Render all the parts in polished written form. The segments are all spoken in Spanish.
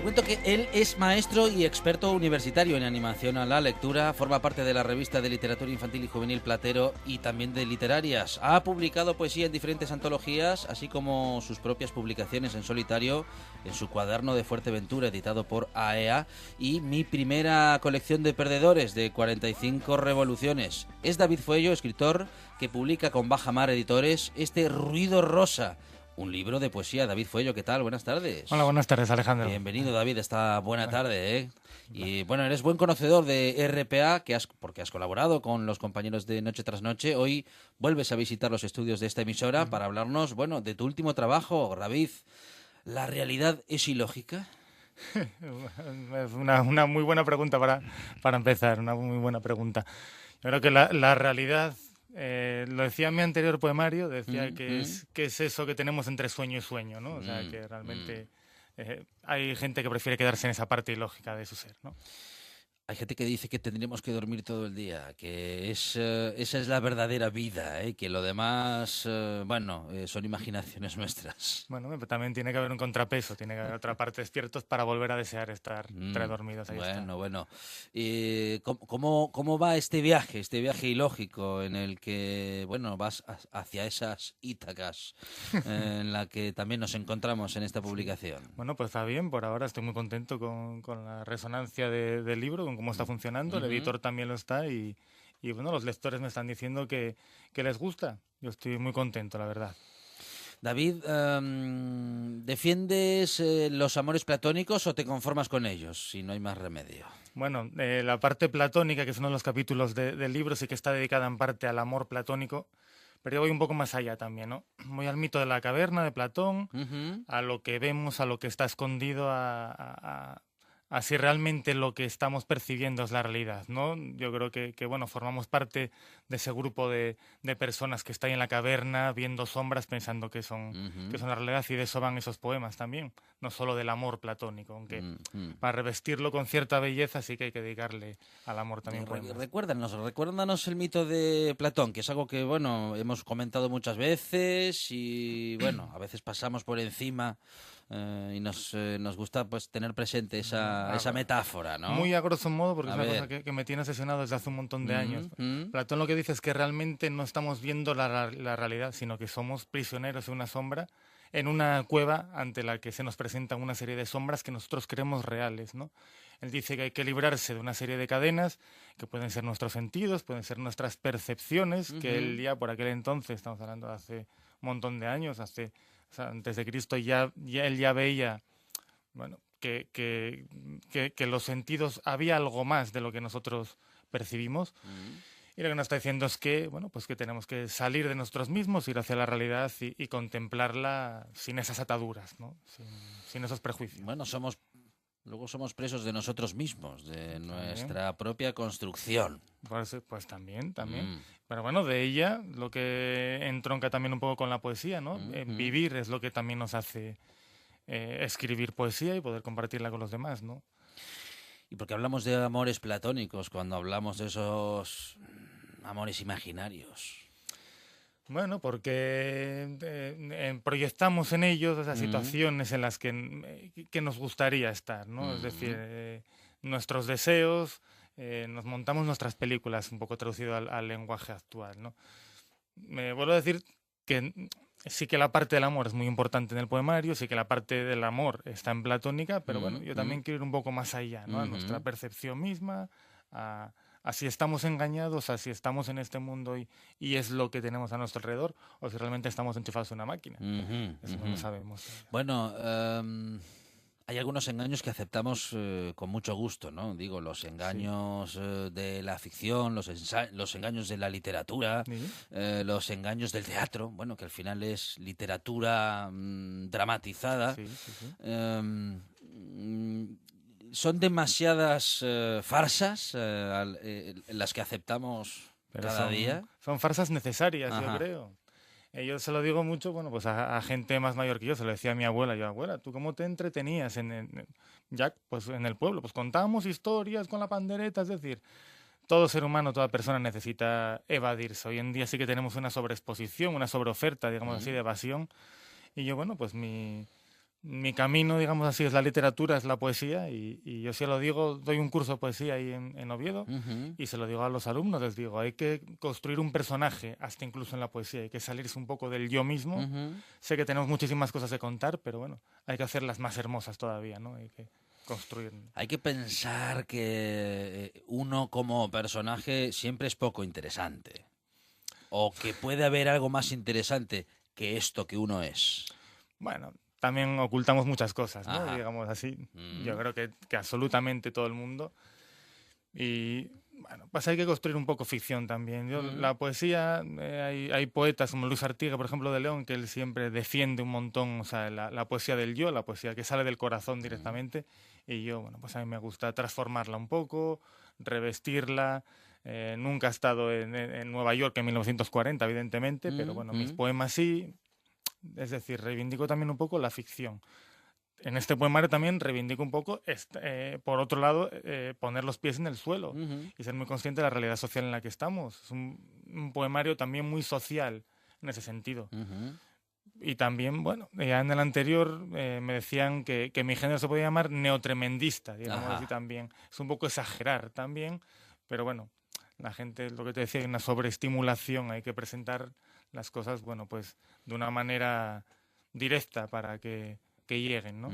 cuento que él es maestro y experto universitario en animación a la lectura, forma parte de la revista de literatura infantil y juvenil Platero y también de literarias. Ha publicado poesía en diferentes antologías, así como sus propias publicaciones en solitario en su cuaderno de Fuerteventura, editado por AEA, y Mi primera colección de perdedores, de 45 revoluciones. Es David Fuello, escritor, que publica con Baja Mar Editores este Ruido Rosa, un libro de poesía. David Fuello, ¿qué tal? Buenas tardes. Hola, buenas tardes, Alejandro. Bienvenido, David, esta buena tarde, ¿eh? Y bueno, eres buen conocedor de RPA, porque has colaborado con los compañeros de Noche tras Noche. Hoy vuelves a visitar los estudios de esta emisora para hablarnos, bueno, de tu último trabajo, David. ¿La realidad es ilógica? Es una muy buena pregunta para empezar, una muy buena pregunta. Yo creo que la realidad, lo decía en mi anterior poemario, decía que es eso que tenemos entre sueño y sueño, ¿no? O sea, que realmente hay gente que prefiere quedarse en esa parte ilógica de su ser, ¿no? Hay gente que dice que tendríamos que dormir todo el día, que esa es la verdadera vida, que lo demás, son imaginaciones nuestras. Bueno, pero también tiene que haber un contrapeso, tiene que haber otra parte despiertos para volver a desear estar entre dormidos. Ahí Bueno. ¿Cómo va este viaje ilógico en el que, bueno, vas hacia esas Ítacas en la que también nos encontramos en esta publicación? Bueno, pues está bien, por ahora estoy muy contento con la resonancia del libro, con cómo está funcionando, el editor también lo está y bueno, los lectores me están diciendo que les gusta. Yo estoy muy contento, la verdad. David, ¿defiendes los amores platónicos o te conformas con ellos, si no hay más remedio? Bueno, la parte platónica, que es uno de los capítulos del libro, sí que está dedicada en parte al amor platónico, pero yo voy un poco más allá también, ¿no? Voy al mito de la caverna de Platón, a lo que vemos, a lo que está escondido, a si realmente lo que estamos percibiendo es la realidad, ¿no? Yo creo que bueno, formamos parte de ese grupo de personas que está ahí en la caverna viendo sombras pensando que son la realidad, y de eso van esos poemas también, no solo del amor platónico, aunque para revestirlo con cierta belleza sí que hay que dedicarle al amor también poemas. Recuérdanos el mito de Platón, que es algo que, bueno, hemos comentado muchas veces y, bueno, a veces pasamos por encima. Y nos gusta pues tener presente esa metáfora, ¿no? Muy a grosso modo, porque es una cosa que me tiene obsesionado desde hace un montón de años. Platón lo que dice es que realmente no estamos viendo la realidad, sino que somos prisioneros de una sombra en una cueva ante la que se nos presentan una serie de sombras que nosotros creemos reales, ¿no? Él dice que hay que librarse de una serie de cadenas que pueden ser nuestros sentidos, pueden ser nuestras percepciones, que él ya por aquel entonces, estamos hablando de hace un montón de años, o sea, antes de Cristo, él ya veía, bueno, que los sentidos, había algo más de lo que nosotros percibimos. Y lo que nos está diciendo es que, bueno, pues que tenemos que salir de nosotros mismos, ir hacia la realidad y contemplarla sin esas ataduras, ¿no? Sin esos prejuicios. Bueno, luego somos presos de nosotros mismos, de nuestra propia construcción. Pues también. Pero bueno, de ella, lo que entronca también un poco con la poesía, ¿no? Vivir es lo que también nos hace escribir poesía y poder compartirla con los demás, ¿no? ¿Y por qué hablamos de amores platónicos cuando hablamos de esos amores imaginarios? Bueno, porque proyectamos en ellos esas situaciones en las que nos gustaría estar, ¿no? Es decir, nuestros deseos, nos montamos nuestras películas, un poco traducido al lenguaje actual, ¿no? Me vuelvo a decir que sí que la parte del amor es muy importante en el poemario, sí que la parte del amor está en platónica, pero bueno, yo también quiero ir un poco más allá, ¿no? A nuestra percepción misma, a si estamos engañados, a si estamos en este mundo y es lo que tenemos a nuestro alrededor, o si realmente estamos enchufados a una máquina. Eso no lo sabemos. Bueno, hay algunos engaños que aceptamos con mucho gusto, ¿no? Digo, los engaños de la ficción, los engaños de la literatura, los engaños del teatro, bueno, que al final es literatura dramatizada. Son demasiadas farsas las que aceptamos cada día. Son farsas necesarias, yo creo. Yo se lo digo mucho, bueno, pues a gente más mayor que yo, se lo decía a mi abuela. Yo, abuela, ¿tú cómo te entretenías ya, pues en el pueblo? Pues contábamos historias con la pandereta, es decir, todo ser humano, toda persona necesita evadirse. Hoy en día sí que tenemos una sobreexposición, una sobreoferta, digamos así, de evasión. Y yo, bueno, pues mi mi camino, digamos así, es la literatura, es la poesía, y yo sí lo digo, doy un curso de poesía ahí en Oviedo, y se lo digo a los alumnos, les digo, hay que construir un personaje, hasta incluso en la poesía, hay que salirse un poco del yo mismo. Sé que tenemos muchísimas cosas que contar, pero bueno, hay que hacerlas más hermosas todavía, ¿no? Hay que construir. Hay que pensar que uno como personaje siempre es poco interesante, o que puede haber algo más interesante que esto que uno es. Bueno, también ocultamos muchas cosas, ¿no? Ajá. Digamos así. Yo creo que absolutamente todo el mundo. Y bueno, pues hay que construir un poco ficción también. La poesía, hay poetas como Luis Artiga, por ejemplo, de León, que él siempre defiende un montón, o sea, la poesía del yo, la poesía que sale del corazón directamente. Y yo, bueno, pues a mí me gusta transformarla un poco, revestirla. Nunca he estado en Nueva York en 1940, evidentemente, pero bueno, mis poemas sí. Es decir, reivindico también un poco la ficción. En este poemario también reivindico un poco, por otro lado, poner los pies en el suelo y ser muy consciente de la realidad social en la que estamos. Es un poemario también muy social en ese sentido. Y también, bueno, ya en el anterior me decían que mi género se podía llamar neotremendista, digamos así también. Es un poco exagerar también, pero bueno, la gente, lo que te decía, hay una sobreestimulación, hay que presentar las cosas, bueno, pues de una manera directa para que lleguen, ¿no?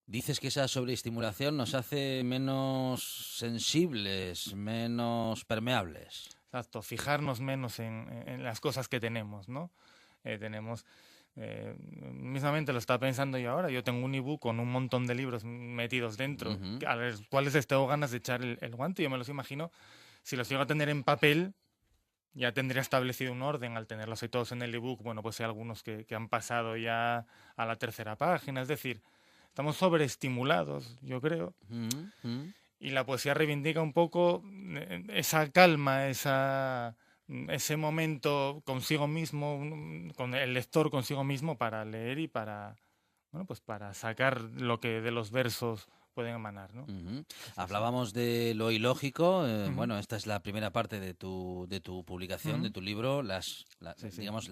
Dices que esa sobreestimulación nos hace menos sensibles, menos permeables. Exacto, fijarnos menos en las cosas que tenemos, ¿no? Tenemos, mismamente lo estaba pensando yo ahora, yo tengo un ebook con un montón de libros metidos dentro, a los cuales les tengo ganas de echar el guante, yo me los imagino, si los llego a tener en papel, ya tendría establecido un orden al tenerlos ahí todos en el ebook. Bueno, pues hay algunos que han pasado ya a la tercera página. Es decir, estamos sobreestimulados, yo creo. Y la poesía reivindica un poco esa calma, ese momento consigo mismo, con el lector consigo mismo para leer y para, bueno, pues para sacar lo que de los versos pueden emanar, ¿no? Hablábamos de lo ilógico. Bueno, esta es la primera parte de tu publicación, de tu libro, digamos,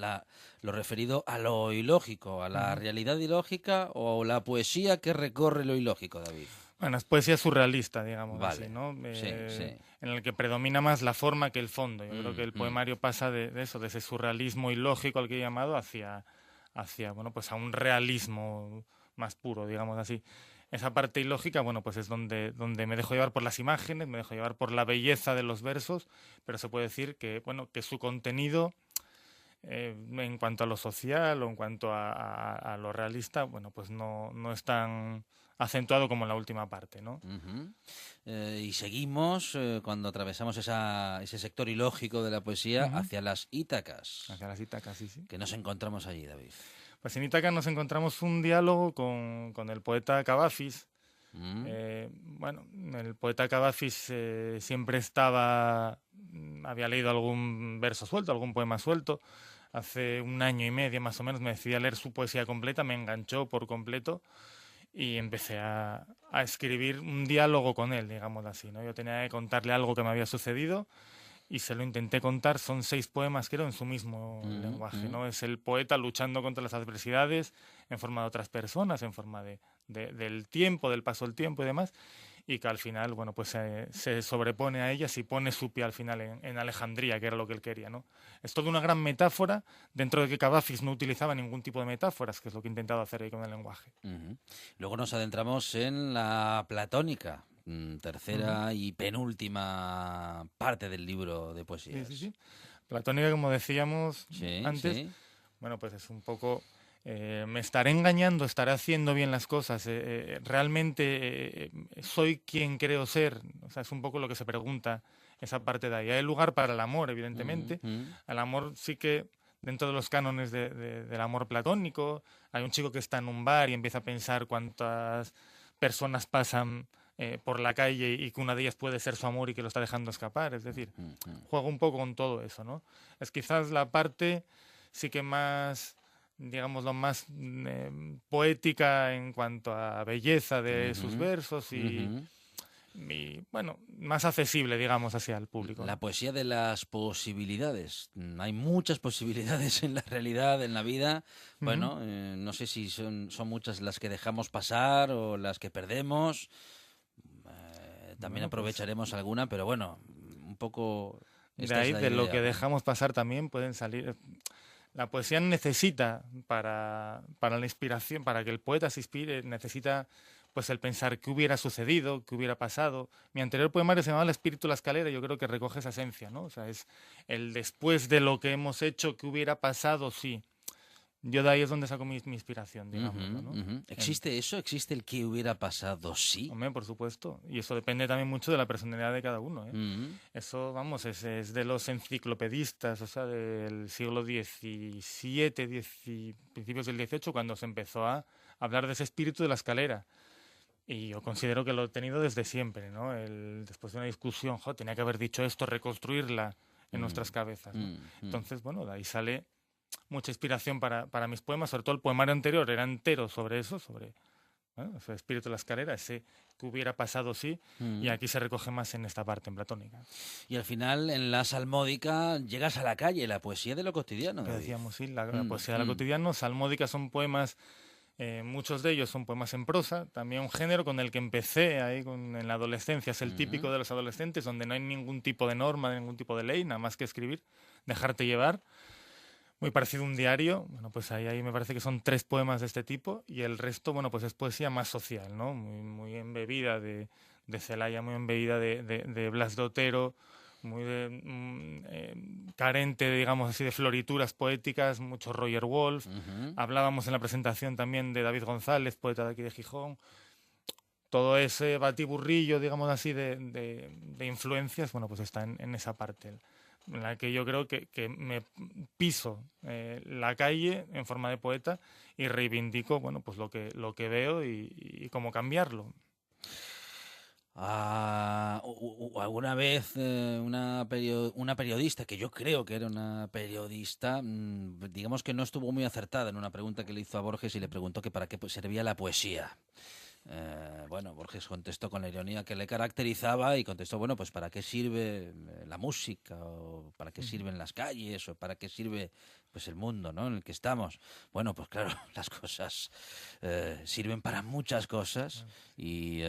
lo referido a lo ilógico, a la realidad ilógica o la poesía que recorre lo ilógico, David. Bueno, es poesía surrealista, digamos así, ¿no? Sí. En el que predomina más la forma que el fondo. Yo creo que el poemario pasa de eso, de ese surrealismo ilógico al que he llamado, hacia bueno, pues a un realismo más puro, digamos así. Esa parte ilógica, bueno, pues es donde me dejo llevar por las imágenes, me dejo llevar por la belleza de los versos, pero se puede decir que, bueno, que su contenido, en cuanto a lo social o en cuanto a lo realista, bueno, pues no es tan acentuado como en la última parte, ¿no? Y seguimos, cuando atravesamos ese sector ilógico de la poesía, hacia las Ítacas. Hacia las Ítacas, sí. ¿Qué nos encontramos allí, David? Pues en Ítaca nos encontramos un diálogo con el poeta Cavafis. Bueno, el poeta Cavafis siempre había leído algún verso suelto, algún poema suelto. Hace un año y medio más o menos me decidí a leer su poesía completa, me enganchó por completo y empecé a escribir un diálogo con él, digamos así, ¿no? Yo tenía que contarle algo que me había sucedido y se lo intenté contar. Son 6 poemas, creo, en su mismo lenguaje, ¿no? Es el poeta luchando contra las adversidades en forma de otras personas, en forma del tiempo, del paso del tiempo y demás, y que al final, bueno, pues se sobrepone a ellas y pone su pie al final en Alejandría, que era lo que él quería, ¿no? Es toda una gran metáfora, dentro de que Cavafis no utilizaba ningún tipo de metáforas, que es lo que he intentado hacer ahí con el lenguaje. Luego nos adentramos en la platónica, tercera y penúltima parte del libro de poesías. Sí. Platónica, como decíamos antes, bueno, pues es un poco... me estaré engañando, estaré haciendo bien las cosas, realmente soy quien creo ser. O sea, es un poco lo que se pregunta esa parte de ahí. Hay lugar para el amor, evidentemente. El amor sí que, dentro de los cánones del amor platónico, hay un chico que está en un bar y empieza a pensar cuántas personas pasan por la calle y que una de ellas puede ser su amor y que lo está dejando escapar. Es decir, juega un poco con todo eso, ¿no? Es quizás la parte sí que más, digamos, lo más poética en cuanto a belleza de sus versos y bueno, más accesible, digamos, hacia el público. La poesía de las posibilidades. Hay muchas posibilidades en la realidad, en la vida. Bueno, no sé si son muchas las que dejamos pasar o las que perdemos. También aprovecharemos alguna, pero bueno, un poco... De ahí, de lo que dejamos pasar también pueden salir... La poesía necesita, para la inspiración, para que el poeta se inspire, necesita pues el pensar qué hubiera sucedido, qué hubiera pasado. Mi anterior poemario se llamaba El espíritu de la escalera, y yo creo que recoge esa esencia, ¿no? O sea, es el después de lo que hemos hecho, qué hubiera pasado, sí. Yo de ahí es donde saco mi inspiración, digamos, ¿no? ¿Existe eso? ¿Existe el que hubiera pasado? Sí. Hombre, por supuesto. Y eso depende también mucho de la personalidad de cada uno, ¿eh? Eso, vamos, es de los enciclopedistas, o sea, del siglo XVII, principios del XVIII, cuando se empezó a hablar de ese espíritu de la escalera. Y yo considero que lo he tenido desde siempre, ¿no? Después de una discusión, tenía que haber dicho esto, reconstruirla en nuestras cabezas, ¿no? Entonces, bueno, de ahí sale mucha inspiración para mis poemas, sobre todo el poemario anterior era entero sobre eso, sobre ese espíritu de la escalera, ese que hubiera pasado sí, y aquí se recoge más en esta parte, en platónica. Y al final, en la salmódica, llegas a la calle, la poesía de lo cotidiano. Que decíamos, sí, la poesía de lo cotidiano. Salmódica son poemas, muchos de ellos son poemas en prosa, también un género con el que empecé ahí en la adolescencia, es el típico de los adolescentes, donde no hay ningún tipo de norma, ningún tipo de ley, nada más que escribir, dejarte llevar. Muy parecido a un diario. Bueno, pues ahí me parece que son 3 poemas de este tipo, y el resto, bueno, pues es poesía más social, ¿no? Muy embebida de Celaya, muy embebida de Blas de Otero, muy carente, digamos así, de florituras poéticas, mucho Roger Wolf. Hablábamos en la presentación también de David González, poeta de aquí de Gijón. Todo ese batiburrillo, digamos así, de influencias, bueno, pues está en esa parte en la que yo creo que me piso la calle en forma de poeta y reivindico, bueno, pues lo que veo y cómo cambiarlo. Alguna vez una periodista, que yo creo que era una periodista, digamos que no estuvo muy acertada en una pregunta que le hizo a Borges, y le preguntó que para qué servía la poesía. Bueno, Borges contestó con la ironía que le caracterizaba, y contestó, bueno, pues ¿para qué sirve la música? ¿O para qué sirven las calles? ¿O para qué sirve pues el mundo, ¿no?, en el que estamos? Bueno, pues claro, las cosas sirven para muchas cosas, y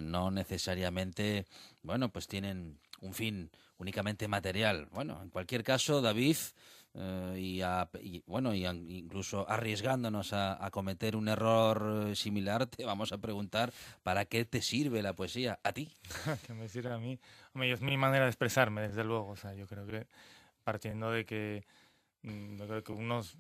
no necesariamente, bueno, pues tienen un fin únicamente material. Bueno, en cualquier caso, David... incluso arriesgándonos a cometer un error similar, te vamos a preguntar ¿para qué te sirve la poesía a ti? Que me sirve a mí. Hombre, es mi manera de expresarme, desde luego. O sea, yo creo que partiendo de que yo creo que unos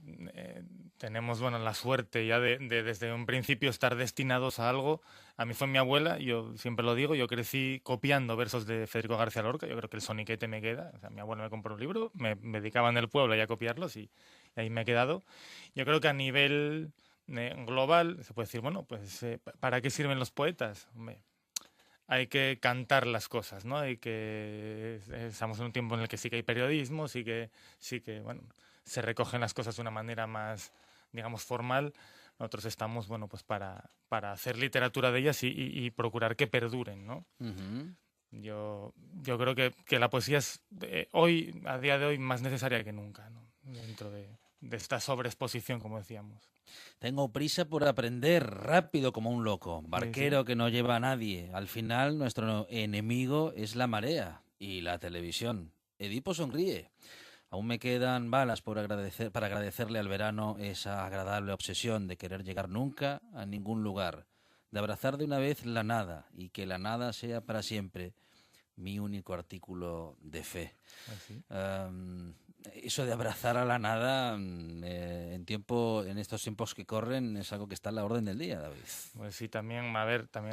tenemos, bueno, la suerte ya de desde un principio estar destinados a algo. A mí fue mi abuela, yo siempre lo digo, yo crecí copiando versos de Federico García Lorca. Yo creo que el soniquete me queda. O sea, mi abuela me compró un libro, me dedicaba en el pueblo ya a copiarlos, y ahí me he quedado. Yo creo que a nivel global se puede decir, bueno, pues ¿para qué sirven los poetas? Hombre, hay que cantar las cosas, ¿no? Estamos en un tiempo en el que sí que hay periodismo, sí que bueno, se recogen las cosas de una manera más, digamos, formal. Nosotros estamos, bueno, pues para hacer literatura de ellas y procurar que perduren, ¿no? Yo creo que la poesía es hoy, a día de hoy, más necesaria que nunca, ¿no? Dentro de esta sobreexposición, como decíamos. Tengo prisa por aprender, rápido como un loco, barquero que no lleva a nadie. Al final, nuestro enemigo es la marea y la televisión. Edipo sonríe. Aún me quedan balas para agradecerle al verano esa agradable obsesión de querer llegar nunca a ningún lugar, de abrazar de una vez la nada, y que la nada sea para siempre mi único artículo de fe. Eso de abrazar a la nada en estos tiempos que corren es algo que está a la orden del día, David. Pues sí, también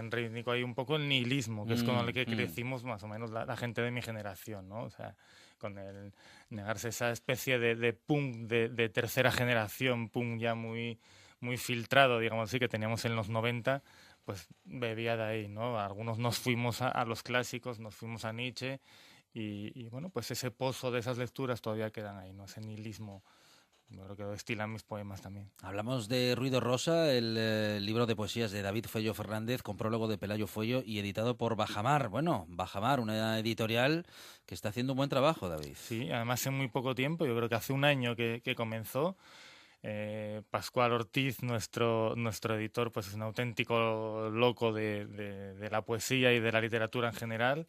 reivindico ahí un poco el nihilismo, que es con el que crecimos más o menos la gente de mi generación, ¿no? O sea, con el negarse esa especie de punk de tercera generación, punk ya muy, muy filtrado, digamos así, que teníamos en los 90, pues bebía de ahí, ¿no? Algunos nos fuimos a los clásicos, nos fuimos a Nietzsche, y bueno, pues ese pozo de esas lecturas todavía quedan ahí, ¿no? Ese nihilismo yo creo que estilan mis poemas también. Hablamos de Ruido Rosa, el libro de poesías de David Fuello Fernández, con prólogo de Pelayo Fuello y editado por Bajamar. Bueno, Bajamar, una editorial que está haciendo un buen trabajo, David. Sí, además en muy poco tiempo, yo creo que hace un año que comenzó. Pascual Ortiz, nuestro editor, pues es un auténtico loco de la poesía y de la literatura en general.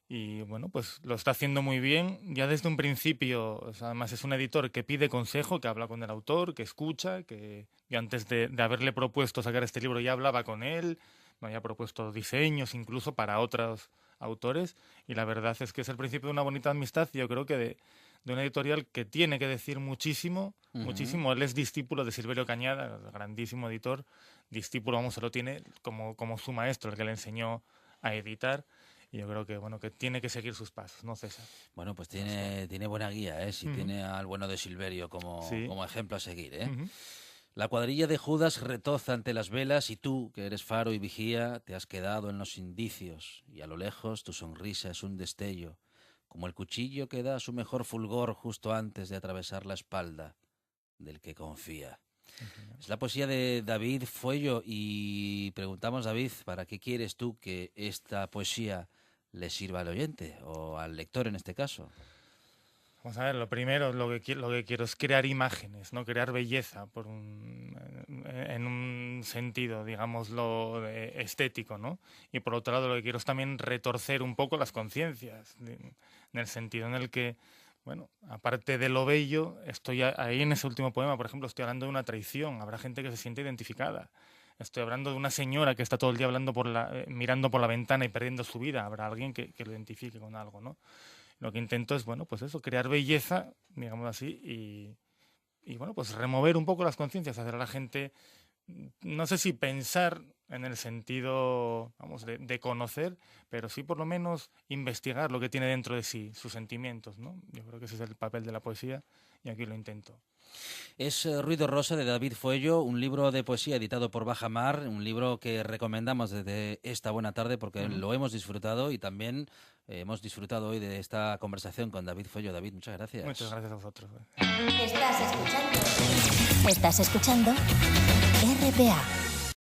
Y bueno, pues lo está haciendo muy bien, ya desde un principio. O sea, además es un editor que pide consejo, que habla con el autor, que escucha, que yo antes de haberle propuesto sacar este libro ya hablaba con él, me había propuesto diseños incluso para otros autores, y la verdad es que es el principio de una bonita amistad. Yo creo que de una editorial que tiene que decir muchísimo, muchísimo. Él es discípulo de Silverio Cañada, grandísimo editor, discípulo, vamos, se lo tiene como su maestro, el que le enseñó a editar. Y yo creo que bueno, que tiene que seguir sus pasos, ¿no, César? Bueno, pues tiene buena guía, ¿eh? Si tiene al bueno de Silverio como ejemplo a seguir, ¿eh? La cuadrilla de Judas retoza ante las velas y tú, que eres faro y vigía, te has quedado en los indicios y a lo lejos tu sonrisa es un destello, como el cuchillo que da su mejor fulgor justo antes de atravesar la espalda del que confía. Es la poesía de David Fuello y preguntamos, David, ¿para qué quieres tú que esta poesía le sirva al oyente o al lector en este caso? Vamos a ver, lo primero, lo que quiero es crear imágenes, no crear belleza en un sentido, digámoslo, estético, ¿no? Y por otro lado, lo que quiero es también retorcer un poco las conciencias, en el sentido en el que, bueno, aparte de lo bello, estoy ahí en ese último poema, por ejemplo, estoy hablando de una traición, habrá gente que se siente identificada. Estoy hablando de una señora que está todo el día mirando por la ventana y perdiendo su vida, habrá alguien que lo identifique con algo, ¿no? Lo que intento es, bueno, pues eso, crear belleza, digamos así, y bueno, pues remover un poco las conciencias, hacer a la gente, no sé si pensar en el sentido, vamos, de conocer, pero sí por lo menos investigar lo que tiene dentro de sí, sus sentimientos, ¿no? Yo creo que ese es el papel de la poesía y aquí lo intento. Es Ruido Rosa de David Fuello, un libro de poesía editado por Bajamar, un libro que recomendamos desde esta buena tarde porque lo hemos disfrutado y también hemos disfrutado hoy de esta conversación con David Fuello. David, muchas gracias. Muchas gracias a vosotros. Estás escuchando RPA.